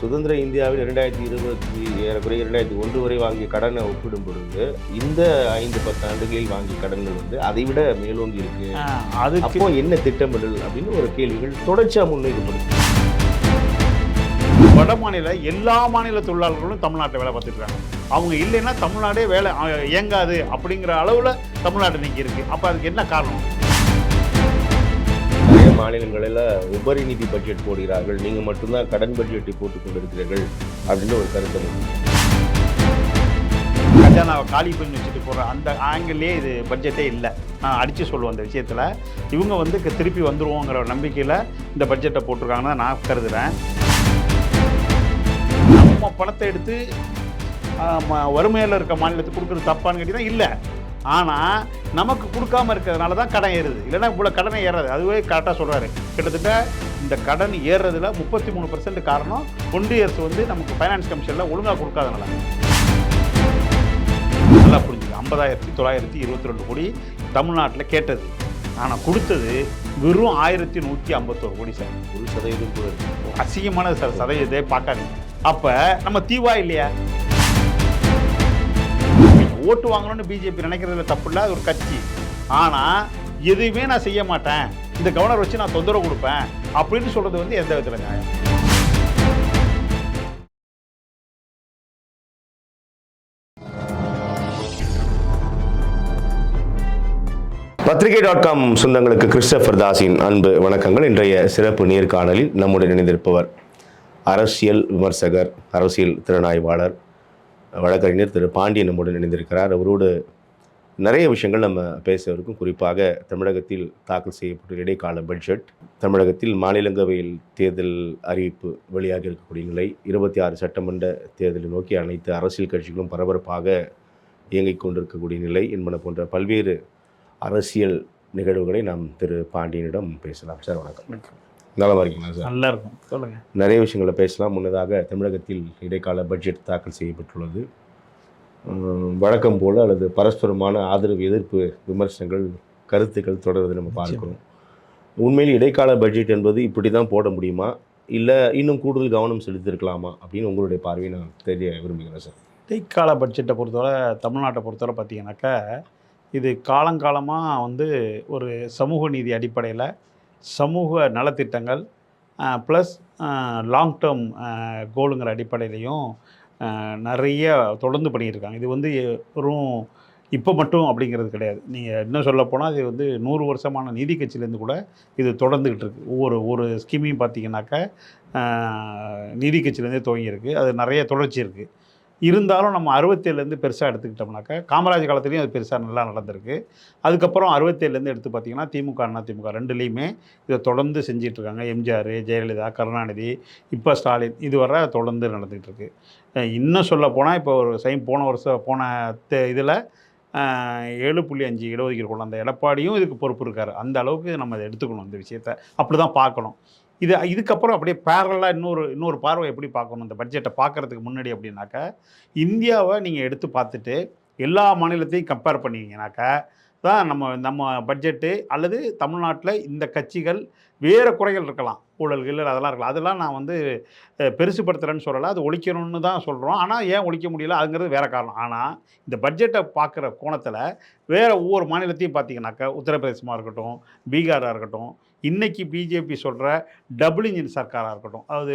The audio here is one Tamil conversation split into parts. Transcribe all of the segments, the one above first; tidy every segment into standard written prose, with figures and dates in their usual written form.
சுதந்திர இந்தியாவில் 2020 ஏறக்குறைய 2001 வரை வாங்கிய கடனை ஒப்பிடும் பொழுது இந்த 5-10 ஆண்டுகளில் வாங்கிய கடன்கள் வந்து அதை விட மேலோங்கி இருக்கு. அப்போ என்ன திட்டமிடல் அப்படின்னு ஒரு கேள்விகள் தொடர்ச்சியா முன்வைக்கப்படுது. வட மாநில எல்லா மாநில தொழிலாளர்களும் தமிழ்நாட்டில் வேலை பார்த்துட்டு இருக்காங்க. அவங்க இல்லைன்னா தமிழ்நாடே வேலை இயங்காது அப்படிங்கிற அளவில் தமிழ்நாடு இன்னைக்கு இருக்கு. அப்போ அதுக்கு என்ன காரணம்? நிறைய மாநிலங்களில் உபரி நிதி பட்ஜெட் போடுகிறார்கள், நீங்கள் மட்டும்தான் கடன் பட்ஜெட்டை போட்டுக் கொண்டிருக்கிறீர்கள் அப்படின்னு ஒரு கருத்து. கஜானாவை காலி பண்ணி வச்சுட்டு போகிற அந்த ஆங்கிள்லேயே இது பட்ஜெட்டே இல்லை. நான் அடித்து சொல்லுவேன் அந்த விஷயத்தில். இவங்க வந்து திருப்பி வந்துருவோங்கிற நம்பிக்கையில் இந்த பட்ஜெட்டை போட்டிருக்காங்கன்னு தான் நான் கருதுகிறேன். நம்ம பணத்தை எடுத்து வறுமையில் இருக்க மாநிலத்துக்கு கொடுக்குறது தப்பான்னு கேட்டிங்கன்னா இல்லை. ஆனால் நமக்கு கொடுக்காமல் இருக்கிறதுனால தான் கடன் ஏறுது. இல்லைன்னா இவ்வளோ கடனை ஏறாது. அதுவே கரெக்டாக சொல்கிறாரு. கிட்டத்தட்ட இந்த கடன் ஏறுறதுல 33% காரணம் ஒன்றிய அரசு வந்து நமக்கு ஃபைனான்ஸ் கமிஷனில் ஒழுங்காக கொடுக்காதனால. நல்லா புரிஞ்சுது. 50,922 கோடி தமிழ்நாட்டில் கேட்டது, ஆனால் கொடுத்தது வெறும் 1,151 கோடி சார். 1% கூட அசிங்கமான சார் சதவீதத்தை பார்க்காதீங்க. அப்போ நம்ம தீவா இல்லையா? ஓட்டு வாங்கணும்னு பிஜேபி நினைக்கிறதுல தப்பு இல்லை, அது ஒரு கட்சி. ஆனால் எதுவுமே நான் செய்ய மாட்டேன், இந்த கவர்னர் வச்சு நான் தொந்தரவு கொடுப்பேன் அப்படின்னு சொல்றது வந்து எந்த விதத்தில் நியாயம்? பத்திரிகை.com சொந்தங்களுக்கு கிறிஸ்டபர் தாஸின் அன்பு வணக்கங்கள். இன்றைய சிறப்பு நேர்காணலில் நம்முடன் இணைந்திருப்பவர் அரசியல் விமர்சகர், அரசியல் திறனாய்வாளர், வழக்கறிஞர் திரு பாண்டியன் நம்முடன் இணைந்திருக்கிறார். அவரோடு நிறைய விஷயங்கள் நம்ம பேசவிருக்கும். குறிப்பாக தமிழகத்தில் தாக்கல் செய்யப்பட்ட இடைக்கால பட்ஜெட், தமிழகத்தில் மாநிலங்களவையில் தேர்தல் அறிவிப்பு வெளியாக இருக்கக்கூடிய நிலை, 26 சட்டமன்ற தேர்தலை நோக்கி அனைத்து அரசியல் கட்சிகளும் பரபரப்பாக இயங்கிக் கொண்டிருக்கக்கூடிய நிலை என்பன போன்ற பல்வேறு அரசியல் நிகழ்வுகளை நாம் திரு பாண்டியனிடம் பேசலாம். சார் வணக்கம். நலமா இருக்கீங்களா சார்? நல்லா இருக்கும், சொல்லுங்கள். நிறைய விஷயங்களை பேசலாம். முன்னதாக தமிழகத்தில் இடைக்கால பட்ஜெட் தாக்கல் செய்யப்பட்டுள்ளது. வழக்கம் போல் அல்லது பரஸ்பரமான ஆதரவு, எதிர்ப்பு, விமர்சனங்கள், கருத்துக்கள் தொடர்வதை நம்ம பார்க்கிறோம். உண்மையில் இடைக்கால பட்ஜெட் என்பது இப்படி தான் போட முடியுமா, இல்லை இன்னும் கூடுதல் கவனம் செலுத்திருக்கலாமா அப்படின்னு உங்களுடைய பார்வையை நான் தெரிய விரும்புகிறேன் சார். இடைக்கால பட்ஜெட்டை பொறுத்தவரை, தமிழ்நாட்டை பொறுத்தவரை பார்த்தீங்கன்னாக்கா, இது காலங்காலமாக வந்து ஒரு சமூக நீதி அடிப்படையில் சமூக நலத்திட்டங்கள் ப்ளஸ் லாங் டேர்ம் கோலுங்கிற அடிப்படையிலையும் நிறைய தொடர்ந்து பண்ணியிருக்காங்க. இது வந்து வெறும் இப்போ மட்டும் அப்படிங்கிறது கிடையாது. நீங்கள் இன்னும் சொல்லப்போனால் இது வந்து 100 வருஷமான நீதி கட்சியிலேருந்து கூட இது தொடர்ந்துக்கிட்டு இருக்குது. ஒரு ஸ்கீமையும் பார்த்தீங்கன்னாக்கா நீதி கட்சியிலேருந்தே துவங்கியிருக்கு. அது நிறைய தொடர்ச்சி இருக்குது. இருந்தாலும் நம்ம 67லேருந்து பெருசாக எடுத்துக்கிட்டோம்னாக்கா, காமராஜ் காலத்துலேயும் அது பெருசாக நல்லா நடந்திருக்கு. அதுக்கப்புறம் 67லேருந்து எடுத்து பார்த்திங்கன்னா திமுக, அதிமுக ரெண்டுலேயுமே இதை தொடர்ந்து செஞ்சிட்ருக்காங்க. எம்ஜிஆர், ஜெயலலிதா, கருணாநிதி, இப்போ ஸ்டாலின், இதுவரை தொடர்ந்து நடந்துகிட்டு இருக்கு. இன்னும் சொல்ல போனால் இப்போ ஒரு போன இதில் 7.5 இடஒதுக்கீடு கொண்டு வந்த எடப்பாடியும் இதுக்கு பொறுப்பு இருக்கார். அந்த அளவுக்கு நம்ம இதை எடுத்துக்கணும். இந்த விஷயத்தை அப்படி தான் பார்க்கணும். இதுக்கப்புறம் அப்படியே பேரலாக இன்னொரு பார்வை எப்படி பார்க்கணும் இந்த பட்ஜெட்டை பார்க்குறதுக்கு முன்னாடி அப்படின்னாக்கா, இந்தியாவை நீங்கள் எடுத்து பார்த்துட்டு எல்லா மாநிலத்தையும் கம்பேர் பண்ணிங்கனாக்கா தான் நம்ம பட்ஜெட்டு அல்லது தமிழ்நாட்டில் இந்த கட்சிகள் வேறு குறைகள் இருக்கலாம், ஊழல்கள் அதெல்லாம் இருக்கலாம். அதெல்லாம் நான் வந்து பெருசுப்படுத்துகிறேன்னு சொல்லலை, அது ஒழிக்கணும்னு தான் சொல்கிறோம். ஆனால் ஏன் ஒழிக்க முடியல அதுங்கிறது வேறு காரணம். ஆனால் இந்த பட்ஜெட்டை பார்க்குற கோணத்தில் வேறு ஒவ்வொரு மாநிலத்தையும் பார்த்தீங்கன்னாக்கா, உத்தரப்பிரதேசமாக இருக்கட்டும், பீகாராக இருக்கட்டும், இன்றைக்கி பிஜேபி சொல்கிற டபுள் இன்ஜின் சர்க்காராக இருக்கட்டும், அதாவது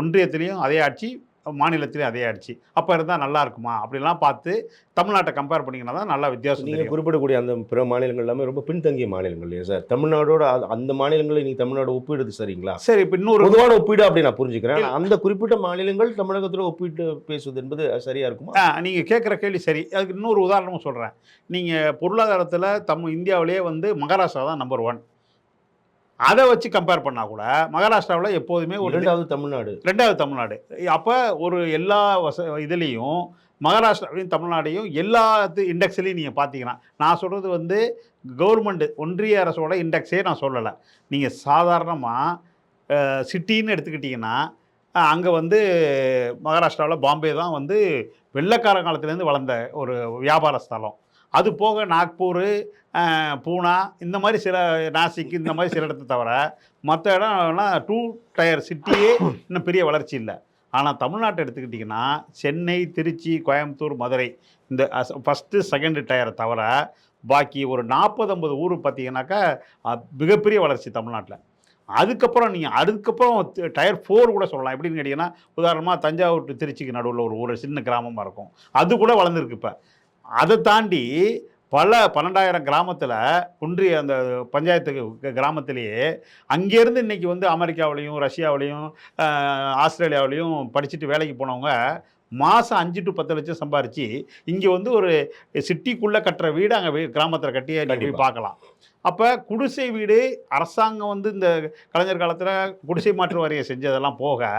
ஒன்றியத்திலையும் அதே ஆட்சி, மாநிலத்திலையும் அதே ஆட்சி, அப்போ இருந்தால் நல்லா இருக்குமா அப்படிலாம் பார்த்து தமிழ்நாட்டை கம்பேர் பண்ணிங்கன்னா தான் நல்லா வித்தியாசம். நீங்கள் குறிப்பிடக்கூடிய அந்த பிற மாநிலங்கள் எல்லாமே ரொம்ப பின்தங்கிய மாநிலங்கள் இல்லையா சார்? தமிழ்நாடோட அந்த மாநிலங்களை நீங்கள் தமிழ்நாடு ஒப்பிடுது சரிங்களா? சரி, இப்போ இன்னொரு பொதுவான ஒப்பீடு அப்படி நான் புரிஞ்சுக்கிறேன். அந்த குறிப்பிட்ட மாநிலங்கள் தமிழகத்தில் ஒப்பிட்டு பேசுவது என்பது சரியாக இருக்குமா? நீங்கள் கேட்குற கேள்வி சரி. அதுக்கு இன்னொரு உதாரணமும் சொல்கிறேன். நீங்கள் பொருளாதாரத்தில் இந்தியாவிலேயே வந்து மகாராஷ்டிரா தான் நம்பர் 1. அதை வச்சு கம்பேர் பண்ணால் கூட மகாராஷ்டிராவில் எப்போதுமே ஒரு ரெண்டாவது தமிழ்நாடு. அப்போ ஒரு எல்லா இதுலேயும் மகாராஷ்டிராவையும் தமிழ்நாடையும் எல்லா இண்டெக்ஸ்லையும் நீங்கள் பார்த்தீங்கன்னா, நான் சொல்கிறது வந்து கவர்மெண்ட் ஒன்றிய அரசோட இண்டெக்ஸே நான் சொல்லலை. நீங்கள் சாதாரணமாக சிட்டின்னு எடுத்துக்கிட்டிங்கன்னா, அங்கே வந்து மகாராஷ்டிராவில் பாம்பே தான் வந்து வெள்ளைக்கார காலத்துலேருந்து வளர்ந்த ஒரு வியாபார ஸ்தலம். அது போக நாக்பூர், பூனா இந்த மாதிரி சில நாசிக் இந்த மாதிரி சில இடத்த தவிர மற்ற இடம்லாம் 2 டயர் சிட்டியே இன்னும் பெரிய வளர்ச்சி இல்லை. ஆனால் தமிழ்நாட்டை எடுத்துக்கிட்டிங்கன்னா சென்னை, திருச்சி, கோயம்புத்தூர், மதுரை இந்த ஃபஸ்ட்டு செகண்ட் டயரை தவிர பாக்கி ஒரு 40-50 ஊர் பார்த்தீங்கன்னாக்கா மிகப்பெரிய வளர்ச்சி தமிழ்நாட்டில். அதுக்கப்புறம் டயர் 4 கூட சொல்லலாம். எப்படின்னு கேட்டிங்கன்னா உதாரணமாக தஞ்சாவூர் டு திருச்சிக்கு நடுவில் ஒரு ஊர் சின்ன கிராமமாக இருக்கும், அது கூட வளர்ந்துருக்கு. இப்போ அதை தாண்டி பல 12,000 கிராமத்தில் ஒன்றிய அந்த பஞ்சாயத்து கிராமத்திலேயே அங்கேருந்து இன்றைக்கி வந்து அமெரிக்காவிலையும் ரஷ்யாவிலையும் ஆஸ்திரேலியாவிலையும் படிச்சுட்டு வேலைக்கு போனவங்க மாதம் 5 to 10 லட்சம் சம்பாரித்து இங்கே வந்து ஒரு சிட்டிக்குள்ளே கட்டுற வீடு அங்கே கிராமத்தில் கட்டியே போய் பார்க்கலாம். அப்போ குடிசை வீடு அரசாங்கம் வந்து இந்த கலைஞர் காலத்தில் குடிசை மாற்று வாரியம் செஞ்சதெல்லாம் போக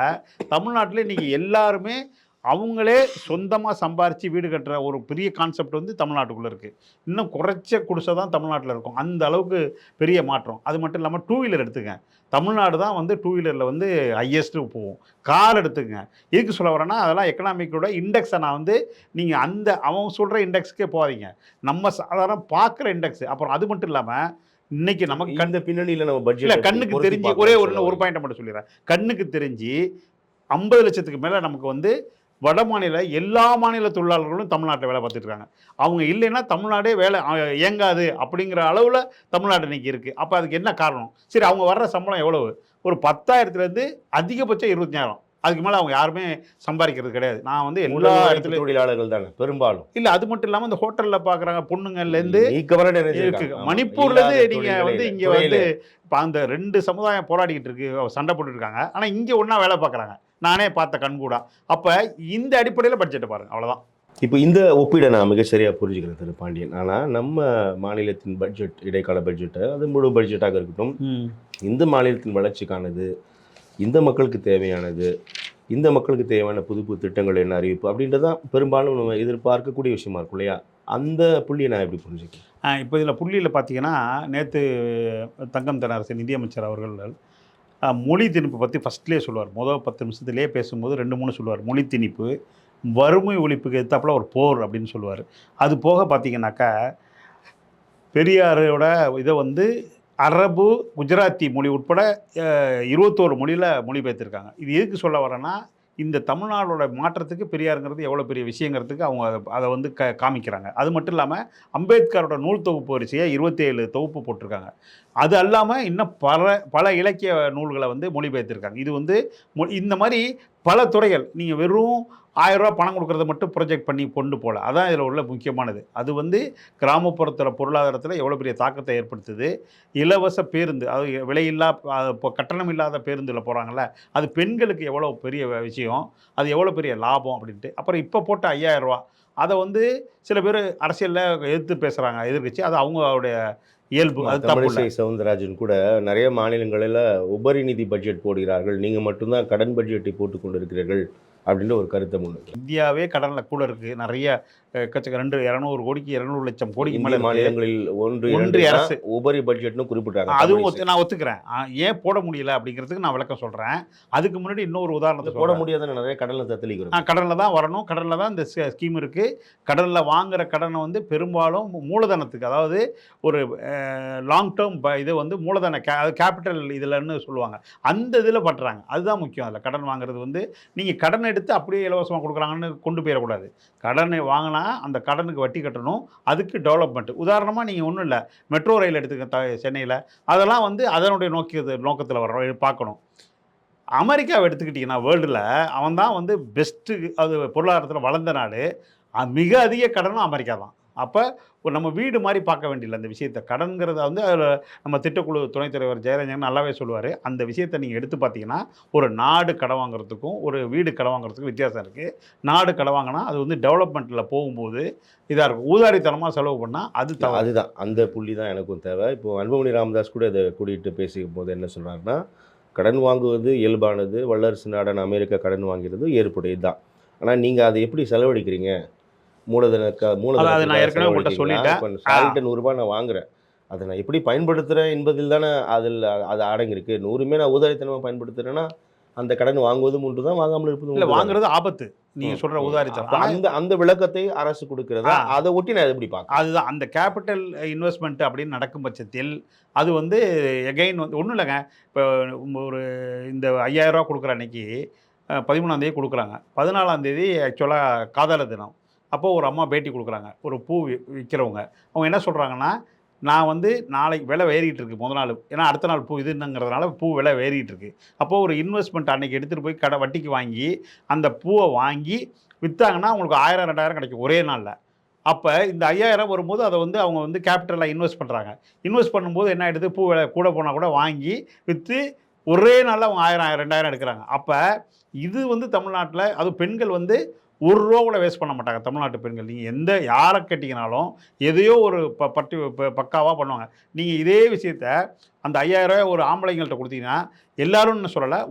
தமிழ்நாட்டில் இன்றைக்கி எல்லாருமே அவங்களே சொந்தமாக சம்பாரித்து வீடு கட்டுற ஒரு பெரிய கான்செப்ட் வந்து தமிழ்நாட்டுக்குள்ளே இருக்குது. இன்னும் குறைச்ச குடிசை தான் தமிழ்நாட்டில் இருக்கும். அந்த அளவுக்கு பெரிய மாற்றம். அது மட்டும் இல்லாமல் 2 வீலர் எடுத்துங்க, தமிழ்நாடு தான் வந்து 2 வீலரில் வந்து ஹையஸ்ட்டு போகும். கார் எடுத்துங்க. எதுக்கு சொல்ல வரேன்னா அதெல்லாம் எக்கனாமிக்கோட இண்டெக்ஸை நான் வந்து நீங்கள் அந்த அவன் சொல்கிற இண்டெக்ஸ்க்கே போகாதீங்க, நம்ம சாதாரண பார்க்குற இண்டெக்ஸ். அப்புறம் அது மட்டும் இல்லாமல் இன்னைக்கு நமக்கு இந்த பின்னணியில் நம்ம பட்ஜெட் கண்ணுக்கு தெரிஞ்சு ஒரு பாயிண்ட்டை மட்டும் சொல்லிடுறேன். கண்ணுக்கு தெரிஞ்சு 50 லட்சத்துக்கு மேலே நமக்கு வந்து வட மாநில எல்லா மாநில தொழிலாளர்களும் தமிழ்நாட்டில் வேலை பார்த்துட்டு இருக்காங்க. அவங்க இல்லைன்னா தமிழ்நாடே வேலை இயங்காது அப்படிங்கிற அளவில் தமிழ்நாடு இன்றைக்கி இருக்குது. அப்போ அதுக்கு என்ன காரணம்? சரி, அவங்க வர்ற சம்பளம் எவ்வளவு? ஒரு 10,000-லேருந்து அதிகபட்சம் 25,000. அதுக்கு மேலே அவங்க யாருமே சம்பாதிக்கிறது கிடையாது. நான் வந்து எல்லா இடத்துலையும் தொழிலாளர்கள் தானே பெரும்பாலும். இல்லை, அது மட்டும் இல்லாமல் இந்த ஹோட்டலில் பார்க்குறாங்க பொண்ணுங்கள்லேருந்து இருக்கு. மணிப்பூர்லேருந்து நீங்கள் வந்து இங்கே வந்து இப்போ அந்த 2 சமுதாயம் போராடிக்கிட்டு இருக்கு, சண்டை போட்டுருக்காங்க. ஆனால் இங்கே ஒன்றா வேலை பார்க்குறாங்க, நானே பார்த்த கண்கூடா. அப்போ இந்த அடிப்படையில் பட்ஜெட்டை பாருங்கள், அவ்வளோதான். இப்போ இந்த ஒப்பீடை நான் மிக சரியாக புரிஞ்சுக்கிறேன் திரு பாண்டியன். ஆனால் நம்ம மாநிலத்தின் பட்ஜெட், இடைக்கால பட்ஜெட்டை, அது முழு பட்ஜெட்டாக இருக்கட்டும், இந்த மாநிலத்தின் வளர்ச்சிக்கானது, இந்த மக்களுக்கு தேவையானது, இந்த மக்களுக்கு தேவையான புது புது திட்டங்கள் என்ன அறிவிப்பு அப்படின்றதான் பெரும்பாலும் நம்ம எதிர்பார்க்கக்கூடிய விஷயமா இருக்கும் இல்லையா? அந்த புள்ளியை நான் எப்படி புரிஞ்சுக்கிறேன்? இப்போ இதில் புள்ளியில் பார்த்தீங்கன்னா நேற்று தங்கம் தென்னரசு நிதியமைச்சர் அவர்கள் மொழி திணிப்பு பற்றி ஃபஸ்ட்லேயே சொல்லுவார். முதல் 10 நிமிஷத்துலேயே பேசும்போது 2-3 சொல்லுவார். மொழி திணிப்பு, வறுமை ஒழிப்புக்கு எத்தாப்புல ஒரு போர் அப்படின்னு சொல்லுவார். அது போக பார்த்தீங்கன்னாக்கா பெரியாரோட இதை வந்து அரபு, குஜராத்தி மொழி உட்பட 21 மொழியில் மொழிபெயர்த்திருக்காங்க. இது எதுக்கு சொல்ல வரேன்னா இந்த தமிழ்நாடோட மாற்றத்துக்கு பெரியாருங்கிறது எவ்வளோ பெரிய விஷயங்கிறதுக்கு அவங்க அதை வந்து காமிக்கிறாங்க. அது மட்டும் இல்லாமல் அம்பேத்கரோட நூல் தொகுப்பு வரிசையை 27 தொகுப்பு போட்டிருக்காங்க. அது அல்லாமல் இன்னும் பல இலக்கிய நூல்களை வந்து மொழிபெயர்த்திருக்காங்க. இது வந்து இந்த மாதிரி பல துறைகள். நீங்கள் வெறும் 1000 ரூபா பணம் கொடுக்குறத மட்டும் ப்ரொஜெக்ட் பண்ணி கொண்டு போகல. அதான் இதில் உள்ள முக்கியமானது. அது வந்து கிராமப்புறத்தில் பொருளாதாரத்தில் எவ்வளோ பெரிய தாக்கத்தை ஏற்படுத்துது. இலவச பேருந்து, அது விலையில்லா இப்போ கட்டணம் இல்லாத பேருந்தில் போகிறாங்கல்ல, அது பெண்களுக்கு எவ்வளோ பெரிய விஷயம், அது எவ்வளோ பெரிய லாபம் அப்படின்ட்டு. அப்புறம் இப்போ போட்ட 5000 ரூபா அதை வந்து சில பேர் அரசியலில் எதிர்த்து பேசுகிறாங்க, எதிர்கட்சி. அது அவங்களுடைய இயல்பு. அது தமிழிசை சவுந்தரராஜன் கூட நிறைய மாநிலங்களில் உபரி நிதி பட்ஜெட் போடுகிறார்கள், நீங்கள் மட்டும்தான் கடன் பட்ஜெட்டை போட்டு கொண்டு இருக்கிறீர்கள் அப்படின்ற ஒரு கருத்தை முன்வைக்கும். இந்தியாவே கடனில் கூட இருக்குது. நிறைய எக்கச்சக்க 200 கோடிக்கு 200 லட்சம் கோடிக்கு மேலே மாநிலங்களில் ஒன்றிய அரசு உபரி பட்ஜெட்னு குறிப்பிட்டாங்க. அதுவும் நான் ஒத்துக்கிறேன். ஏன் போட முடியல அப்படிங்கிறதுக்கு நான் விளக்கம் சொல்கிறேன். அதுக்கு முன்னாடி இன்னொரு உதாரணத்தை போட முடியாத நிறைய கடனில் தத்தளிக்கிறோம். கடனில் தான் வரணும், கடனில் தான் இந்த ஸ்கீம் இருக்குது. கடனில் வாங்குகிற கடனை வந்து பெரும்பாலும் மூலதனத்துக்கு, அதாவது ஒரு லாங் டேர்ம் இது வந்து மூலதன கேபிட்டல் இதில்னு சொல்லுவாங்க, அந்த இதில் பண்ணுறாங்க. அதுதான் முக்கியம். அதில் கடன் வாங்குறது வந்து நீங்கள் கடன் எடுத்து அப்படியே இலவசமாக கொடுக்குறாங்கன்னு கொண்டு போயிடக்கூடாது. கடனை வாங்கினா அந்த கடனுக்கு வட்டி கட்டணும், அதுக்கு டெவலப்மெண்ட். உதாரணமாக நீங்கள் ஒன்றும் இல்லை, மெட்ரோ ரயில் எடுத்துக்க சென்னையில், அதெல்லாம் வந்து அதனுடைய நோக்கத்தில் வர பார்க்கணும். அமெரிக்காவை எடுத்துக்கிட்டிங்கன்னா வேர்ல்டில் அவன் தான் வந்து பெஸ்ட்டு, அது பொருளாதாரத்தில் வளர்ந்த நாடு. மிக அதிக கடனும் அமெரிக்கா தான். அப்போ நம்ம வீடு மாதிரி பார்க்க வேண்டியதில்லை அந்த விஷயத்தை. கடன்கிறத வந்து அதில் நம்ம திட்டக்குழு துணைத் தலைவர் ஜெயரஞ்சன் நல்லாவே சொல்லுவார். அந்த விஷயத்தை நீங்கள் எடுத்து பார்த்தீங்கன்னா ஒரு நாடு கடன் வாங்குறதுக்கும் ஒரு வீடு கடன் வாங்குறதுக்கும் வித்தியாசம் இருக்குது. நாடு கடன் வாங்கினா அது வந்து டெவலப்மெண்ட்டில் போகும்போது இதாக இருக்கும். ஊதாரித்தனமாக செலவு பண்ணால் அதுதான் அந்த புள்ளி தான் எனக்கும் தேவை. இப்போது அன்புமணி ராமதாஸ் கூட இதை கூட்டிகிட்டு பேசிக்கும் போது என்ன சொல்கிறாருன்னா, கடன் வாங்குவது இயல்பானது, வல்லரசு நாடான அமெரிக்கா கடன் வாங்கிறது ஏற்புடையது தான். ஆனால் நீங்கள் அதை எப்படி செலவழிக்கிறீங்க? நான் ஏற்கனவே உங்கள்கிட்ட சொல்லிட்டேன். 100 ரூபாய் நான் வாங்குறேன், அதை நான் எப்படி பயன்படுத்துகிறேன் என்பதில் தானே அது அடங்கியிருக்கு. 100மே நான் ஊதாரித்தனமாக பயன்படுத்துகிறேன்னா அந்த கடன் வாங்குவதும் ஒன்று தான், வாங்காமல் இருப்பதும் இல்லை. வாங்குறது ஆபத்து. நீங்கள் சொல்கிற உதாரித்தரம். அப்ப அந்த அந்த விளக்கத்தை அரசு கொடுக்கிறதா, அதை ஒட்டி நான் எப்படி பார்க்கணும்? அதுதான் அந்த கேபிட்டல் இன்வெஸ்ட்மெண்ட் அப்படின்னு நடக்கும் பட்சத்தில் அது வந்து எகைன் வந்து ஒன்றும் இல்லைங்க. இப்போ ஒரு இந்த 5000 ரூபா கொடுக்குற அன்னைக்கு 13ஆம் தேதி கொடுக்குறாங்க. 14ஆம் தேதி ஆக்சுவலாக காதலர் தினம். அப்போ ஒரு அம்மா பேட்டி கொடுக்குறாங்க. ஒரு பூ விற்கிறவங்க. அவங்க என்ன சொல்கிறாங்கன்னா, நான் வந்து நாளைக்கு விலை ஏறிட்டு இருக்கு முத நாள். ஏன்னா அடுத்த நாள் பூ இதுங்கிறதுனால பூ விலை ஏறிட்டு இருக்கு. அப்போது ஒரு இன்வெஸ்ட்மெண்ட் அன்னைக்கு எடுத்துகிட்டு போய் கடை வட்டிக்கு வாங்கி அந்த பூவை வாங்கி விற்றாங்கன்னா அவங்களுக்கு 1000 2000 கிடைக்கும் ஒரே நாளில். அப்போ இந்த 5000 வரும்போது அதை வந்து அவங்க வந்து கேபிட்டலாக இன்வெஸ்ட் பண்ணுறாங்க. இன்வெஸ்ட் பண்ணும்போது என்ன ஆகிடுது, பூ விலை கூட போனால் கூட வாங்கி விற்று ஒரே நாளில் அவங்க 1000 2000 எடுக்கிறாங்க. அப்போ இது வந்து தமிழ்நாட்டில் அதுவும் பெண்கள் வந்து ₹1 கூட வேஸ்ட் பண்ண மாட்டாங்க தமிழ்நாட்டு பெண்கள். நீங்கள் எந்த யாரை கேட்டிங்கனாலும் எதையோ ஒரு பக்காவாக பண்ணுவாங்க. நீங்கள் இதே விஷயத்த அந்த 5000 ஒரு ஆம்பளைங்கள்ட்ட கொடுத்தீங்கன்னா எல்லாரும்னு சொல்லலை,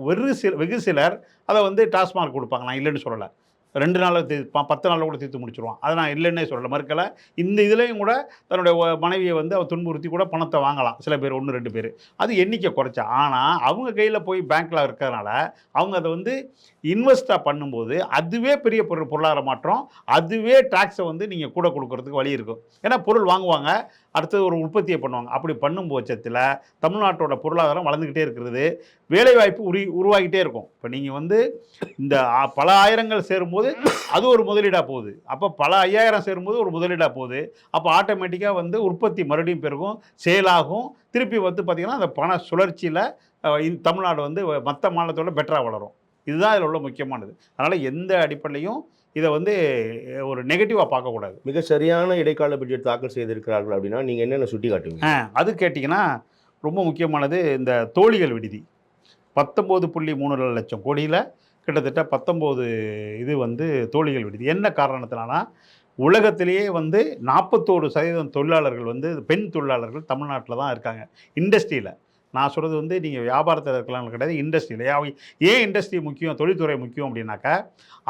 வெகு சிலர் அதை வந்து டாஸ்மார்க் கொடுப்பாங்க. நான் இல்லைன்னு சொல்லலை. 2 நாளில் 10 நாளில் கூட தீர்த்து முடிச்சுருவான். அதை நான் இல்லைன்னே சொல்லலை, மறுக்கலை. இந்த இதுலேயும் கூட தன்னுடைய மனைவியை வந்து அவள் துன்புறுத்தி கூட பணத்தை வாங்கலாம் சில பேர், 1 2 பேர். அது எண்ணிக்கை குறைச்சா. ஆனால் அவங்க கையில் போய் பேங்க்கில் இருக்கிறதுனால அவங்க அதை வந்து இன்வெஸ்ட்டாக பண்ணும்போது அதுவே பெரிய பொருளாதார மாற்றம். அதுவே டேக்ஸை வந்து நீங்கள் கூட கொடுக்கறதுக்கு வழி இருக்கும். ஏன்னா பொருள் வாங்குவாங்க, அடுத்தது ஒரு உற்பத்தியை பண்ணுவாங்க. அப்படி பண்ணும் பட்சத்தில் தமிழ்நாட்டோட பொருளாதாரம் வளர்ந்துக்கிட்டே இருக்கிறது, வேலைவாய்ப்பு உருவாகிட்டே இருக்கும். இப்போ நீங்கள் வந்து இந்த பல ஆயிரங்கள் சேரும்போது அது ஒரு முதலீடாக போகுது. அப்போ பல 5000 சேரும்போது ஒரு முதலீடாக போகுது. அப்போ ஆட்டோமேட்டிக்காக வந்து உற்பத்தி மறுபடியும் பெருகும், சேலாகும். திருப்பி வந்து பார்த்திங்கன்னா அந்த பண சுழற்சியில் தமிழ்நாடு வந்து மற்ற மாநிலத்தோட பெட்டராக வளரும். இதுதான் இதில் உள்ள முக்கியமானது. அதனால் எந்த அடிப்படையிலையும் இதை வந்து ஒரு நெகட்டிவாக பார்க்கக்கூடாது. மிக சரியான இடைக்கால பட்ஜெட் தாக்கல் செய்திருக்கிறார்கள் அப்படின்னா நீங்கள் என்னென்ன சுட்டி காட்டுவீங்க? அது கேட்டிங்கன்னா ரொம்ப முக்கியமானது இந்த தோழிகள் விடுதி. 19.3 லட்சம் கோடியில் கிட்டத்தட்ட 19 இது வந்து தோழிகள் விடுதி. என்ன காரணத்தினால உலகத்திலேயே வந்து 41% தொழிலாளர்கள் வந்து பெண் தொழிலாளர்கள் தமிழ்நாட்டில் தான் இருக்காங்க இண்டஸ்ட்ரியில். நான் சொல்கிறது வந்து நீங்கள் வியாபாரத்தில் இருக்கலாம் கிடையாது, இண்டஸ்ட்ரியில். ஏன் இண்டஸ்ட்ரி முக்கியம், தொழில்துறை முக்கியம் அப்படின்னாக்கா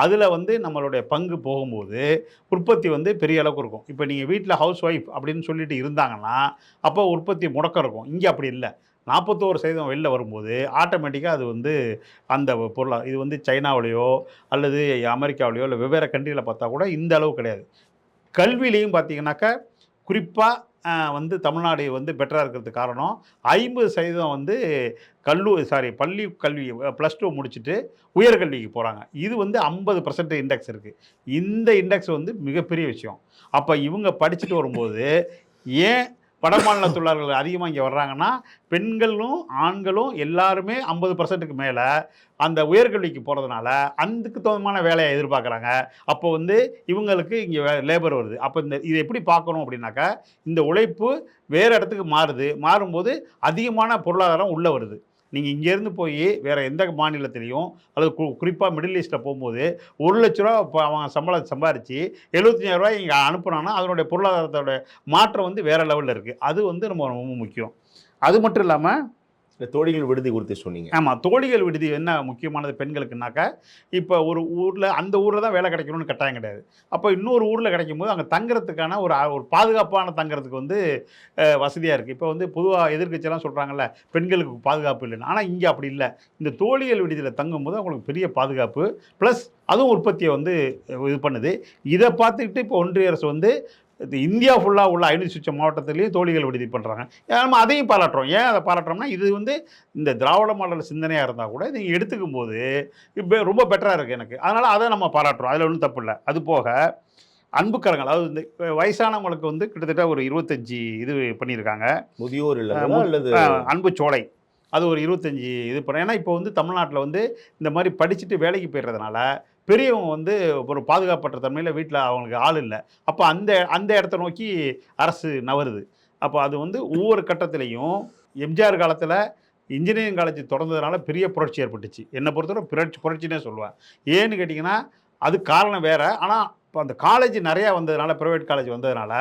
அதில் வந்து நம்மளுடைய பங்கு போகும்போது உற்பத்தி வந்து பெரிய அளவுக்கு இருக்கும். இப்போ நீங்கள் வீட்டில் ஹவுஸ் ஒய்ஃப் அப்படின்னு சொல்லிட்டு இருந்தாங்கன்னா அப்போ உற்பத்தி முடக்கம் இருக்கும். இங்கே அப்படி இல்லை. 41% வெளில வரும்போது ஆட்டோமேட்டிக்காக அது வந்து அந்த இது வந்து சைனாவிலையோ அல்லது அமெரிக்காவிலையோ இல்லை வெவ்வேறு கண்ட்ரியில் பார்த்தா கூட இந்த அளவு கிடையாது. கல்வியிலையும் பார்த்தீங்கன்னாக்கா குறிப்பாக வந்து தமிழ்நாடு வந்து பெட்டராக இருக்கிறதுக்கு காரணம் 50% வந்து பள்ளி கல்வி +2 முடிச்சுட்டு உயர்கல்விக்கு போகிறாங்க. இது வந்து 50% இண்டெக்ஸ் இருக்குது. இந்த இண்டெக்ஸ் வந்து மிகப்பெரிய விஷயம். அப்போ இவங்க படிச்சுட்டு வரும்போது ஏன் வடமாநில தொழிலாளர்கள் அதிகமாக இங்கே வர்றாங்கன்னா பெண்களும் ஆண்களும் எல்லாருமே 50%க்கு மேலே அந்த உயர்கல்விக்கு போகிறதுனால அதுக்கு தகுந்தமான வேலையை எதிர்பார்க்குறாங்க. அப்போ வந்து இவங்களுக்கு இங்கே லேபர் வருது. அப்போ இதை எப்படி பார்க்கணும் அப்படின்னாக்கா இந்த உழைப்பு வேறு இடத்துக்கு மாறும்போது அதிகமான பொருளாதாரம் உள்ளே வருது. நீங்கள் இங்கேருந்து போய் வேறு எந்த மாநிலத்திலையும் அல்லது குறிப்பாக மிடில் ஈஸ்ட்டில் போகும்போது 1 லட்ச ரூபா இப்போ அவன் சம்பாரித்து 75,000 ரூபாய் இங்கே அனுப்புனான்னா அதனுடைய பொருளாதாரத்தோட மாற்றம் வந்து வேறு லெவலில் இருக்குது. அது வந்து நம்ம ரொம்ப முக்கியம். அது மட்டும் இல்லாமல் இந்த தோழிகள் விடுதி குறித்து சொன்னீங்க. ஆமாம், தோழிகள் விடுதி என்ன முக்கியமானது பெண்களுக்குனாக்கா, இப்போ ஒரு ஊரில் அந்த ஊரில் தான் வேலை கிடைக்கணும்னு கட்டாயம் கிடையாது. அப்போ இன்னொரு ஊரில் கிடைக்கும்போது அங்கே தங்குறதுக்கான ஒரு பாதுகாப்பான தங்குறதுக்கு வந்து வசதியாக இருக்குது. இப்போ வந்து பொதுவாக எதிர்க்கட்சியெல்லாம் சொல்கிறாங்கல்ல பெண்களுக்கு பாதுகாப்பு இல்லைன்னு. ஆனால் இங்கே அப்படி இல்லை. இந்த தோழிகள் விடுதியில் தங்கும்போது அவங்களுக்கு பெரிய பாதுகாப்பு ப்ளஸ் அதுவும் உற்பத்தியை வந்து இது பண்ணுது. இதை பார்த்துக்கிட்டு இப்போ ஒன்றிய அரசு வந்து இந்தியா ஃபுல்லாக உள்ள 500 சுற்றம் மாவட்டத்திலேயே தோழிகள் விடுதி பண்ணுறாங்க. நம்ம அதையும் பாராட்டுறோம். ஏன் அதை பாராட்டுறோம்னா இது வந்து இந்த திராவிட மாடல் சிந்தனையாக இருந்தால் கூட நீங்கள் எடுத்துக்கும் போது இப்போ ரொம்ப பெட்டராக இருக்குது எனக்கு. அதனால் அதை நம்ம பாராட்டுறோம். அதில் ஒன்றும் தப்பு இல்லை. அது போக அன்புக்கரங்கள், அதாவது இந்த வயசானவங்களுக்கு வந்து கிட்டத்தட்ட ஒரு 25 இது பண்ணியிருக்காங்க. முதியோர் இல்லை அல்லது அன்பு சோலை அது ஒரு 25 இது பண்ண. ஏன்னா இப்போ வந்து தமிழ்நாட்டில் வந்து இந்த மாதிரி படிச்சுட்டு வேலைக்கு போயிடுறதுனால பெரியவங்க வந்து ஒரு பாதுகாப்பற்ற தன்மையில் வீட்டில் அவங்களுக்கு ஆள் இல்லை. அப்போ அந்த இடத்த நோக்கி அரசு நவருது. அப்போ அது வந்து ஒவ்வொரு கட்டத்திலையும் எம்ஜிஆர் காலத்தில் இன்ஜினியரிங் காலேஜ் திறந்ததுனால பெரிய புரட்சி ஏற்பட்டுச்சு. என்னை பொறுத்தவரை புரட்சினே சொல்லுவேன். ஏன்னு கேட்டிங்கன்னா அது காரணம் வேறு. ஆனால் இப்போ அந்த காலேஜ் நிறையா வந்ததுனால, ப்ரைவேட் காலேஜ் வந்ததுனால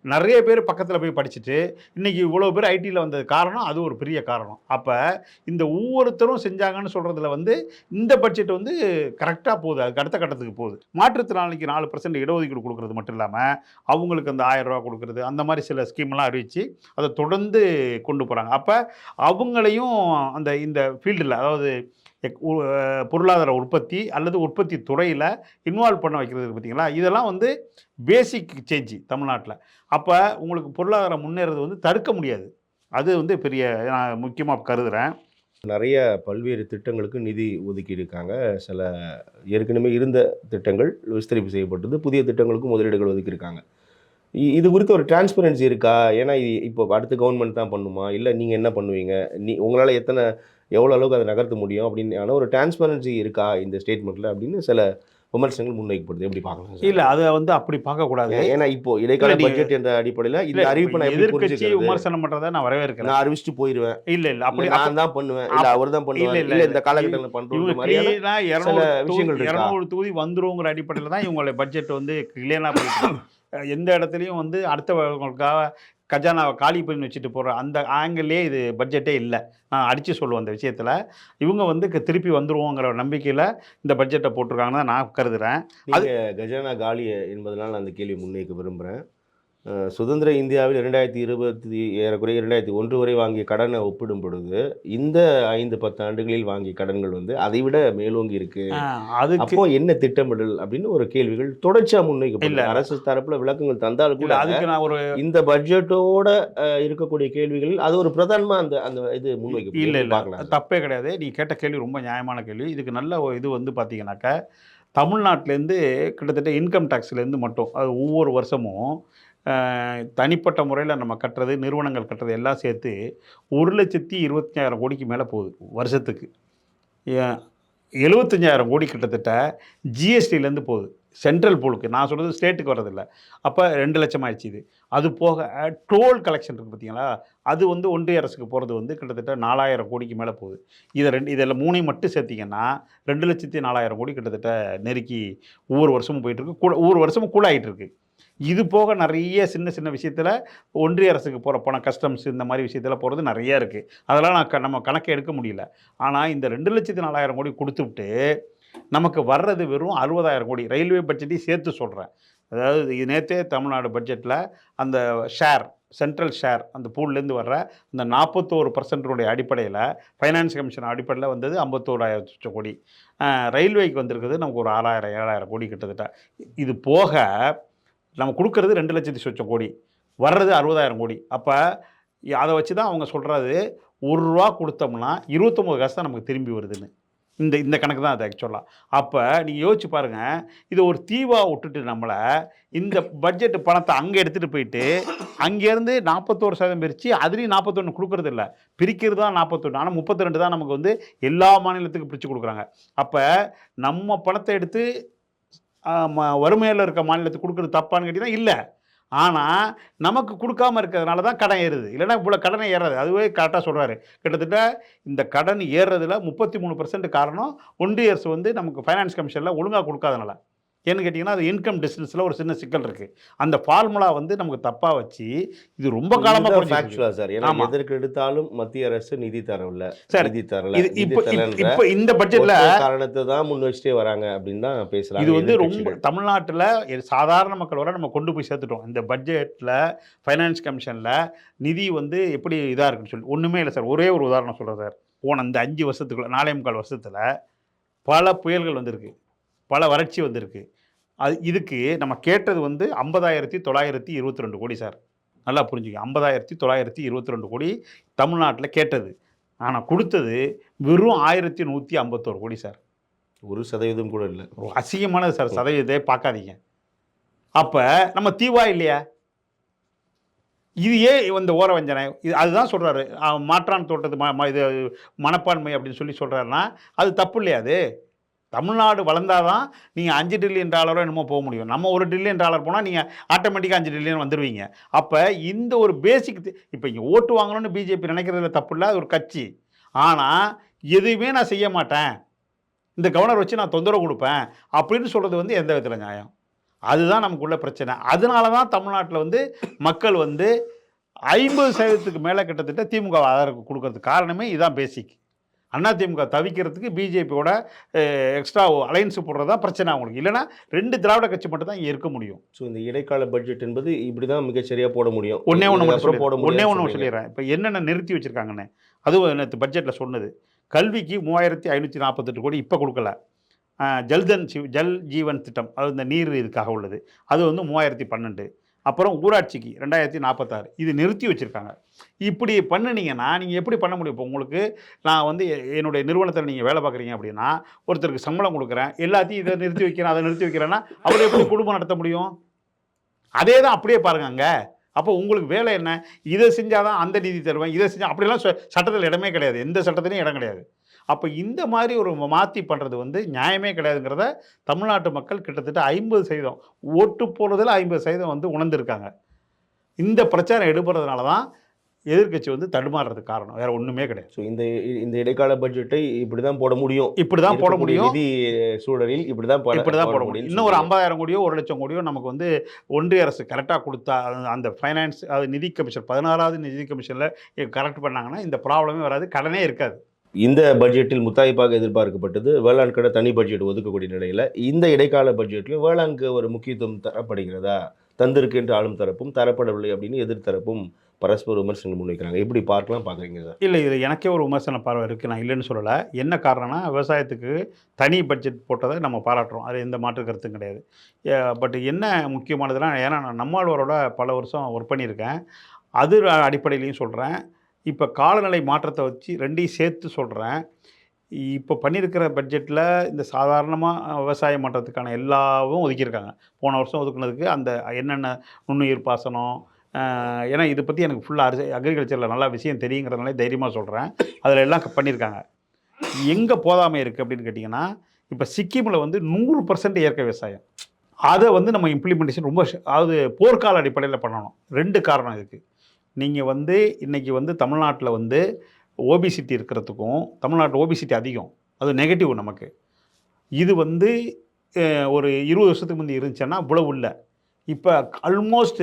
நிறைய பேர் பக்கத்தில் போய் படிச்சுட்டு இன்றைக்கி இவ்வளோ பேர் ஐடியில் வந்தது காரணம், அது ஒரு பெரிய காரணம். அப்போ இந்த ஒவ்வொருத்தரும் செஞ்சாங்கன்னு சொல்கிறதுல வந்து இந்த பட்ஜெட் வந்து கரெக்டாக போகுது. அதுக்கு அடுத்த கட்டத்துக்கு போகுது. மாற்றுத்திறனாளிக்கு 4% இடஒதுக்கீடு கொடுக்குறது மட்டும் இல்லாமல் அவங்களுக்கு அந்த 1000 ரூபா கொடுக்குறது, அந்த மாதிரி சில ஸ்கீம்லாம் அறிவித்து அதை தொடர்ந்து கொண்டு போகிறாங்க. அப்போ அவங்களையும் இந்த ஃபீல்டில், அதாவது பொருளாதார உற்பத்தி அல்லது உற்பத்தி துறையில் இன்வால்வ் பண்ண வைக்கிறது பார்த்தீங்களா, இதெல்லாம் வந்து பேசிக் சேஞ்சு தமிழ்நாட்டில். அப்போ உங்களுக்கு பொருளாதாரம் முன்னேறது வந்து தடுக்க முடியாது. அது வந்து பெரிய நான் முக்கியமாக கருதுகிறேன். நிறைய பல்வேறு திட்டங்களுக்கு நிதி ஒதுக்கியிருக்காங்க. சில ஏற்கனவே இருந்த திட்டங்கள் விஸ்தரிப்பு செய்யப்பட்டது. புதிய திட்டங்களுக்கும் முதலீடுகள் ஒதுக்கியிருக்காங்க. இது குறித்து ஒரு டிரான்ஸ்பரன்சி இருக்கா? ஏன்னா இப்போ அடுத்த கவர்மெண்ட் தான் பண்ணுமா? இல்ல நீங்க என்ன பண்ணுவீங்க? உங்களால எவ்வளோ அளவுக்கு அதை நகர்த்த முடியும்? அப்படின்னு ஒரு டிரான்ஸ்பரன்சி இருக்கா இந்த ஸ்டேட்மெண்ட்ல? அப்படின்னு சில விமர்சனங்கள் முன்வைக்கப்படுது. எப்படி பார்க்கலாம் சார்? இல்லை, அதை வந்து அப்படி பார்க்கக்கூடாது. ஏன்னா இப்போ இடைக்கால பட்ஜெட் என்ற அடிப்படையில் இந்த அறிவிப்பை நான் எப்படி எதிர்க்கட்சி புரிஞ்சுக்கிறது? விமர்சனம் பண்ணுறதை நான் வரவேற்கிறேன். நான் அறிவிச்சுட்டு போயிருவேன். இல்லை அப்படி நான் தான் பண்ணுவேன். இல்ல அவர் தான் பண்ணுவார். இல்ல இந்த காலகட்டத்தில் பண்றோம் மாதிரியான சில விஷயங்கள் இருக்கா? 200 தொகுதி வந்துருங்கிற அடிப்படையில் தான் இவங்களுடைய பட்ஜெட் வந்து கிளியராக போயிட்டு எந்த இடத்துலையும் வந்து அடுத்தவங்களுக்காக கஜானாவை காலி பண்ணி வச்சுட்டு போகிற அந்த ஆங்கிள்லேயே இது பட்ஜெட்டே இல்லை. நான் அடித்து சொல்லுவேன் அந்த விஷயத்தில். இவங்க வந்து திருப்பி வந்துருவோங்கிற நம்பிக்கையில் இந்த பட்ஜெட்டை போட்டிருக்காங்கன்னு தான் நான் கருதுகிறேன். அது கஜானா காலி என்பதனால் நான் அந்த கேள்வி முன்வைக்க விரும்புகிறேன். சுதந்திர இந்தியாவில் 2020 ஏறக்குறைய 2001 வரை வாங்கிய கடனை ஒப்பிடும் பொழுது இந்த 5-10 ஆண்டுகளில் வாங்கிய கடன்கள் வந்து அதை விட மேலோங்கி இருக்கு. அப்போ என்ன திட்டமிடல் அப்படின்னு ஒரு கேள்விகள் தொடர்ச்சியா முன்வைக்கப்படல. அரசு தரப்புல விளக்கங்கள் தந்தாலும் கூட அதுக்கு நான் ஒரு இந்த பட்ஜெட்டோட இருக்கக்கூடிய கேள்விகளில் அது ஒரு பிரதானமா அந்த அந்த இது முன்வைக்க இல்லை தப்பே கிடையாது. நீ கேட்ட கேள்வி ரொம்ப நியாயமான கேள்வி. இதுக்கு நல்ல இது வந்து பார்த்தீங்கன்னாக்கா தமிழ்நாட்டிலேருந்து கிட்டத்தட்ட இன்கம் டேக்ஸ்லேருந்து மட்டும் அது ஒவ்வொரு வருஷமும் தனிப்பட்ட முறையில் நம்ம கட்டுறது, நிறுவனங்கள் கட்டுறது எல்லாம் சேர்த்து 1,25,000 கோடிக்கு மேலே போகுது வருஷத்துக்கு. 75,000 கோடி கிட்டத்தட்ட ஜிஎஸ்டிலேருந்து போகுது சென்ட்ரல் பூலுக்கு. நான் சொல்கிறது ஸ்டேட்டுக்கு வர்றதில்லை. அப்போ 2 லட்சம் ஆயிடுச்சு. இது அது போக டோல் கலெக்ஷன் இருக்குது பார்த்தீங்களா, அது வந்து ஒன்றிய அரசுக்கு போகிறது வந்து கிட்டத்தட்ட 4,000 கோடிக்கு மேலே போகுது. இதில் 3 மட்டும் சேர்த்திங்கன்னா 2,04,000 கோடி கிட்டத்தட்ட நெருக்கி ஒவ்வொரு வருஷமும் போயிட்டுருக்கு. ஒவ்வொரு வருஷமும் கூட ஆகிட்டு இருக்கு. இது போக நிறைய சின்ன சின்ன விஷயத்தில் ஒன்றிய அரசுக்கு போகிற பணம், கஸ்டம்ஸ் இந்த மாதிரி விஷயத்தில் போகிறது நிறையா இருக்குது. அதெல்லாம் நம்ம கணக்கு எடுக்க முடியல. ஆனால் இந்த 2,04,000 கோடி கொடுத்துவிட்டு நமக்கு வர்றது வெறும் 60,000 கோடி. ரயில்வே பட்ஜெட்டையும் சேர்த்து சொல்கிறேன். அதாவது நேற்றே தமிழ்நாடு பட்ஜெட்டில் அந்த ஷேர், சென்ட்ரல் ஷேர் அந்த பூல்லேருந்து வர்ற இந்த 41% அடிப்படையில் ஃபைனான்ஸ் கமிஷன் அடிப்படையில் வந்தது 51,000 கோடி. ரயில்வேக்கு வந்திருக்குது நமக்கு ஒரு 6,000-7,000 கோடி கிட்டத்தட்ட. இது போக நம்ம கொடுக்கறது 2,00,000 கோடி, வர்றது 60,000 கோடி. அப்போ அதை வச்சு தான் அவங்க சொல்கிறது ₹1 கொடுத்தோம்னா 29 காசு தான் நமக்கு திரும்பி வருதுன்னு. இந்த கணக்கு தான் அது ஆக்சுவலாக. அப்போ நீங்கள் யோசிச்சு பாருங்கள், இதை ஒரு தீவாக விட்டுட்டு நம்மளை இந்த பட்ஜெட் பணத்தை அங்கே எடுத்துகிட்டு போயிட்டு அங்கேருந்து 41% பிரித்து அதுலேயும் 41 கொடுக்கறது இல்லை, பிரிக்கிறது தான் 41. ஆனால் 32 தான் நமக்கு வந்து எல்லா மாநிலத்துக்கும் பிரித்து கொடுக்குறாங்க. அப்போ நம்ம பணத்தை எடுத்து வறுமையில் இருக்க மாநிலத்துக்கு கொடுக்குறது தப்பான்னு கேட்டிங்கன்னா இல்லை. ஆனால் நமக்கு கொடுக்காமல் இருக்கிறதுனால தான் கடன் ஏறுது. இல்லைன்னா இவ்வளோ கடனை ஏறாது. அதுவே கரெக்டாக சொல்கிறாரு. கிட்டத்தட்ட இந்த கடன் ஏறுறதுல 33% காரணம் ஒன்றிய அரசு வந்து நமக்கு ஃபைனான்ஸ் கமிஷனில் ஒழுங்காக கொடுக்காதனால. ஏன்னு கேட்டிங்கன்னா அது இன்கம் டிஸ்டன்ஸில் ஒரு சின்ன சிக்கல் இருக்குது. அந்த ஃபார்முலா வந்து நமக்கு தப்பாக வச்சு இது ரொம்ப காலமாக ஃபேக்சுவலாக சார். ஏன்னா எதற்கு எடுத்தாலும் மத்திய அரசு நிதி தரவில்லை, நிதி தரல. இப்போ இந்த பட்ஜெட்டில் காரணத்தை தான் முன் வச்சுட்டே வராங்க அப்படின்னு தான் பேசுகிறாங்க. இது வந்து ரொம்ப தமிழ்நாட்டில் சாதாரண மக்கள் வர நம்ம கொண்டு போய் சேர்த்துட்டோம். இந்த பட்ஜெட்டில் ஃபைனான்ஸ் கமிஷனில் நிதி வந்து எப்படி இதாக இருக்குன்னு சொல்லி ஒன்றுமே இல்லை சார். ஒரே ஒரு உதாரணம் சொல்கிறேன் சார். போன இந்த 5 வருஷத்துக்குள்ள 4.25 வருஷத்தில் பல புயல்கள் வந்திருக்கு, பல வறட்சி வந்திருக்கு. இதுக்கு நம்ம கேட்டது வந்து 50,922 கோடி சார். நல்லா புரிஞ்சுக்க, 50,922 கோடி தமிழ்நாட்டில் கேட்டது. ஆனால் கொடுத்தது வெறும் 1,151 கோடி சார். 1% கூட இல்லை. அசிங்கமானது சார். சதவீதத்தை பார்க்காதீங்க. அப்போ நம்ம தீவா இல்லையா? இது ஏன் இந்த ஓர வஞ்சனை? அதுதான் சொல்கிறாரு. மாற்றான் தோட்டத்து இது மனப்பான்மை அப்படின்னு சொல்லி சொல்கிறாருன்னா அது தப்பு இல்லையா? அது தமிழ்நாடு வளர்ந்தால் தான் நீங்கள் $5 டிரில்லியன் என்னமோ போக முடியும். நம்ம $1 டிரில்லியன் போனால் நீங்கள் ஆட்டோமேட்டிக்காக $5 டிரில்லியன் வந்துடுவீங்க. அப்போ இந்த ஒரு பேசிக் இப்போ இங்கே ஓட்டு வாங்கணும்னு பிஜேபி நினைக்கிறதுல தப்பு இல்லை, அது ஒரு கட்சி. ஆனால் எதுவுமே நான் செய்ய மாட்டேன், இந்த கவர்னர் வச்சு நான் தொந்தரவு கொடுப்பேன் அப்படின்னு சொல்கிறது வந்து எந்த விதத்தில் நியாயம்? அதுதான் நமக்குள்ள பிரச்சனை. அதனால தான் தமிழ்நாட்டில் வந்து மக்கள் வந்து 50% மேலே கிட்டத்தட்ட திமுக ஆதரவு கொடுக்கறதுக்கு காரணமே இதுதான் பேசிக். அதிமுக தவிக்கிறதுக்கு பிஜேபியோட எக்ஸ்ட்ரா அலையன்ஸ் போடுறது தான் பிரச்சனை அவங்களுக்கு. இல்லைனா 2 திராவிட கட்சி மட்டும் தான் இங்கே இருக்க முடியும். ஸோ இந்த இடைக்கால பட்ஜெட் என்பது இப்படி தான் மிகச்சரியாக போட முடியும். ஒன்றே ஒன்று சொல்லிடுறேன். இப்போ என்னென்ன நிறுத்தி வச்சுருக்காங்கன்னு அதுவும் நேற்று பட்ஜெட்டில் சொன்னது. கல்விக்கு 3548 கோடி இப்போ கொடுக்கல. ஜல் ஜீவன் திட்டம், அது இந்த நீர் இதுக்காக உள்ளது, அது வந்து 3012. அப்புறம் ஊராட்சிக்கு 2046 இது நிறுத்தி வச்சுருக்காங்க. இப்படி பண்ணினீங்கன்னா நீங்கள் எப்படி பண்ண முடியும்? இப்போ உங்களுக்கு நான் வந்து என்னுடைய நிறுவனத்தில் நீங்கள் வேலை பார்க்குறீங்க அப்படின்னா, ஒருத்தருக்கு சம்பளம் கொடுக்குறேன், எல்லாத்தையும் இதை நிறுத்தி வைக்கிறேன், அதை நிறுத்தி வைக்கிறேன்னா அவர் எப்படி குடும்பம் நடத்த முடியும்? அதே தான் அப்படியே பாருங்க அங்கே. அப்போ உங்களுக்கு வேலை என்ன? இதை செஞ்சால் தான் அந்த நிதி தருவேன், இதை செஞ்சால் அப்படிலாம் சட்டத்தில் இடமே கிடையாது, எந்த சட்டத்திலையும் இடம் கிடையாது. அப்போ இந்த மாதிரி ஒரு மாற்றி பண்ணுறது வந்து நியாயமே கிடையாதுங்கிறத தமிழ்நாட்டு மக்கள் கிட்டத்தட்ட 50% ஓட்டு போடுறதில் 50% வந்து உணர்ந்திருக்காங்க. இந்த பிரச்சாரம் எடுப்படுறதுனால தான் எதிர்க்கட்சி வந்து தடுமாறுறதுக்கு காரணம், வேற ஒன்றுமே கிடையாது. ஸோ இந்த இடைக்கால பட்ஜெட்டை இப்படி தான் போட முடியும், இப்படி தான் போட முடியும், நிதி சூழலில் இப்படி தான் போட முடியும். இன்னும் ஒரு 50,000 கோடியோ 1,00,000 கோடியோ நமக்கு வந்து ஒன்றிய அரசு கரெக்டாக கொடுத்தா, அந்த ஃபைனான்ஸ், அது நிதி கமிஷன் 16வது நிதி கமிஷனில் கரெக்ட் பண்ணாங்கன்னா இந்த ப்ராப்ளமே வராது, கடனே இருக்காது. இந்த பட்ஜெட்டில் முத்தாய்ப்பாக எதிர்பார்க்கப்பட்டது வேளாண்கட தனி பட்ஜெட் ஒதுக்கக்கூடிய நிலையில் இந்த இடைக்கால பட்ஜெட்லையும் வேளாண்க்கு ஒரு முக்கியத்துவம் தரப்படுகிறதா? தந்திருக்கின்ற ஆளும் தரப்பும், தரப்படவில்லை அப்படின்னு எதிர்த்தரப்பும் பரஸ்பர விமர்சனங்கள் முன்வைக்கிறாங்க. எப்படி பார்க்குறீங்க சார்? இல்லை, இது எனக்கே ஒரு விமர்சன பார்வை இருக்குது, நான் இல்லைன்னு சொல்லலை. என்ன காரணம்னா, விவசாயத்துக்கு தனி பட்ஜெட் போட்டதை நம்ம பாராட்டுறோம், அது எந்த மாற்று கருத்தும் கிடையாது. பட் என்ன முக்கியமானதுன்னா, ஏன்னா நான் நம்மாழ்வாரோட பல வருஷம் ஒர்க் பண்ணியிருக்கேன், அது அடிப்படையிலையும் சொல்கிறேன். இப்போ காலநிலை மாற்றத்தை வச்சு ரெண்டையும் சேர்த்து சொல்கிறேன். இப்போ பண்ணியிருக்கிற பட்ஜெட்டில் இந்த சாதாரணமாக விவசாய மாற்றத்துக்கான எல்லாவும் ஒதுக்கியிருக்காங்க. போன வருஷம் ஒதுக்குனதுக்கு அந்த என்னென்ன நுண்ணுயிர் பாசனம், ஏன்னா இதை பற்றி எனக்கு ஃபுல்லாக அக்ரிகல்ச்சரில் நல்லா விஷயம் தெரியுங்கிறதுனால தைரியமாக சொல்கிறேன். அதில் எல்லாம் பண்ணியிருக்காங்க. எங்கே போதாமை இருக்குது அப்படின்னு கேட்டிங்கன்னா, இப்போ சிக்கிமில் வந்து 100% இயற்கை விவசாயம். அதை வந்து நம்ம இம்ப்ளிமெண்டேஷன் ரொம்ப அதாவது போர்க்கால அடிப்படையில் பண்ணணும். 2 காரணம் இதுக்கு. நீங்கள் வந்து இன்றைக்கி வந்து தமிழ்நாட்டில் வந்து ஓபிசிட்டி இருக்கிறதுக்கும், தமிழ்நாட்டில் ஓபிசிட்டி அதிகம், அது நெகட்டிவ் நமக்கு. இது வந்து ஒரு 20 வருஷத்துக்கு முந்தைய இருந்துச்சுன்னா இவ்வளவு இல்லை. இப்போ ஆல்மோஸ்ட்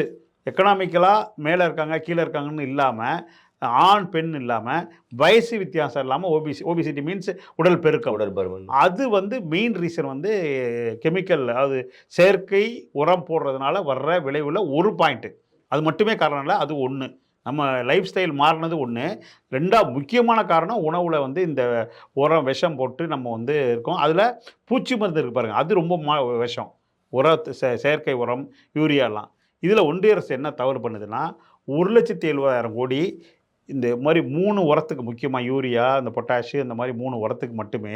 எக்கனாமிக்கலாக மேலே இருக்காங்க கீழே இருக்காங்கன்னு இல்லாமல், ஆண் பெண் இல்லாமல், வயசு வித்தியாசம் இல்லாமல் ஓபிசிட்டி மீன்ஸ் உடல் பெருக்கம், அது வந்து மெயின் ரீசன் வந்து கெமிக்கல், அதாவது செயற்கை உரம் போடுறதுனால வர்ற விளைவில் ஒரு பாயிண்ட்டு, அது மட்டுமே காரணம் இல்லை, அது ஒன்று. நம்ம லைஃப் ஸ்டைல் மாறினது ஒன்று. 2வது முக்கியமான காரணம் உணவில் வந்து இந்த உரம் விஷம் போட்டு நம்ம வந்து இருக்கோம். அதில் பூச்சி மருந்து இருக்குது பாருங்கள், அது ரொம்ப விஷம். செயற்கை உரம், யூரியாலாம். இதில் ஒன்றிய அரசு என்ன தவறு பண்ணுதுன்னா, 1,70,000 கோடி இந்த மாதிரி 3 உரத்துக்கு, முக்கியமாக யூரியா, இந்த பொட்டாஷு, இந்த மாதிரி 3 உரத்துக்கு மட்டுமே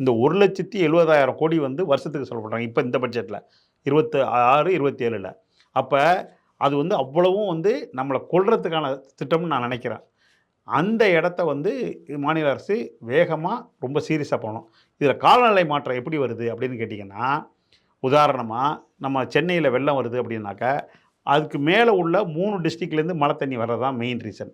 இந்த 1,70,000 கோடி வந்து வருஷத்துக்கு செலவு இப்போ இந்த பட்ஜெட்டில் 26, 27. அப்போ அது வந்து அவ்வளவும் வந்து நம்மளை கொள்றதுக்கான திட்டம்னு நான் நினைக்கிறேன். அந்த இடத்த வந்து மாநில அரசு வேகமாக ரொம்ப சீரியஸாக போகணும். இதில் காலநிலை மாற்றம் எப்படி வருது அப்படின்னு கேட்டிங்கன்னா, உதாரணமாக நம்ம சென்னையில் வெள்ளம் வருது அப்படின்னாக்கா, அதுக்கு மேலே உள்ள 3 டிஸ்ட்ரிக்ட்லேருந்து மழை தண்ணி வர்றது தான் மெயின் ரீசன்.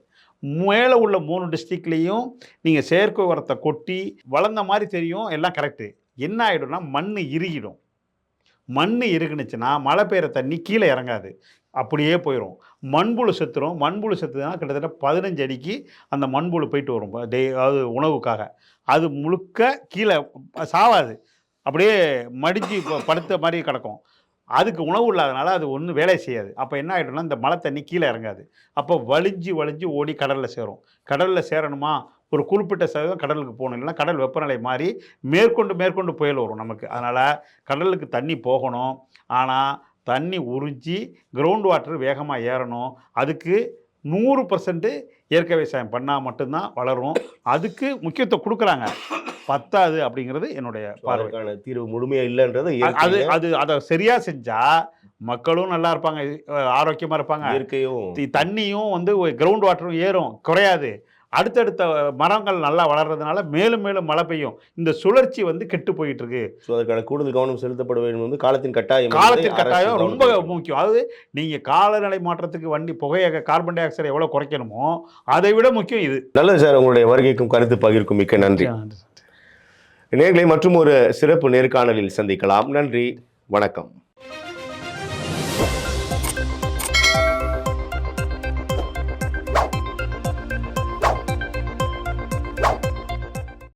மேலே உள்ள 3 டிஸ்ட்ரிக்ட்லேயும் நீங்கள் செயற்கை உரத்தை கொட்டி வளர்ந்த மாதிரி தெரியும், எல்லாம் கரெக்டு. என்ன ஆகிடும்னா மண் இறுகிடும். மண் இறுகுனுச்சுன்னா மழை பெய்கிற தண்ணி கீழே இறங்காது, அப்படியே போயிடும். மண்புழு செத்துரும். மண்புழு செத்துதுன்னா கிட்டத்தட்ட 15 அடிக்கு அந்த மண்புழு போயிட்டு வரும், அதாவது உணவுக்காக. அது முழுக்க கீழே சாவாது, அப்படியே மடிஞ்சு படுத்த மாதிரி கிடக்கும். அதுக்கு உணவு இல்லாதனால அது ஒன்றும் வேலை செய்யாது. அப்போ என்ன ஆகிடும்னா இந்த மழை தண்ணி கீழே இறங்காது. அப்போ வலிஞ்சு ஓடி கடலில் சேரும். கடலில் சேரணுமா, ஒரு குறிப்பிட்ட சதவீதம் கடலுக்கு போகணும், இல்லைன்னா கடல் வெப்பநிலை மாறி மேற்கொண்டு புயல் வரும் நமக்கு. அதனால் கடலுக்கு தண்ணி போகணும், ஆனால் தண்ணி உறிஞ்சி கிரவுண்ட் வாட்டர் வேகமாக ஏறணும். அதுக்கு 100% இயற்கை விவசாயம் பண்ணால் மட்டும்தான் வளரும். அதுக்கு முக்கியத்துவம் கொடுக்குறாங்க, பத்தாது அப்படிங்கிறது என்னுடைய பார்வைக்கான தீர்வு முழுமையாக இல்லைன்றது. அதை சரியாக செஞ்சால் மக்களும் நல்லா இருப்பாங்க, ஆரோக்கியமாக இருப்பாங்க, இயற்கையும் தண்ணியும் வந்து கிரவுண்ட் வாட்டரும் ஏறும், குறையாது. அடுத்தடுத்த மரங்கள் நல்லா வளர்றதுனால மேலும் மேலும் மழை பெய்யும். இந்த சுழற்சி வந்து கெட்டு போயிட்டு இருக்கு. ஸோ அதற்கான கூடுதல் கவனம் செலுத்தப்பட வேண்டும் வந்து காலத்தின் கட்டாயம் ரொம்ப முக்கியம். அதாவது நீங்கள் காலநிலை மாற்றத்துக்கு புகையை, கார்பன் டை ஆக்சைடை எவ்வளோ குறைக்கணுமோ அதை விட முக்கியம் இது. நல்லது சார், உங்களுடைய வருகைக்கும் கருத்து பகிர்க்கும் மிக்க நன்றி. நேயர்களை மற்றும் ஒரு சிறப்பு நேர்காணலில் சந்திக்கலாம். நன்றி, வணக்கம்.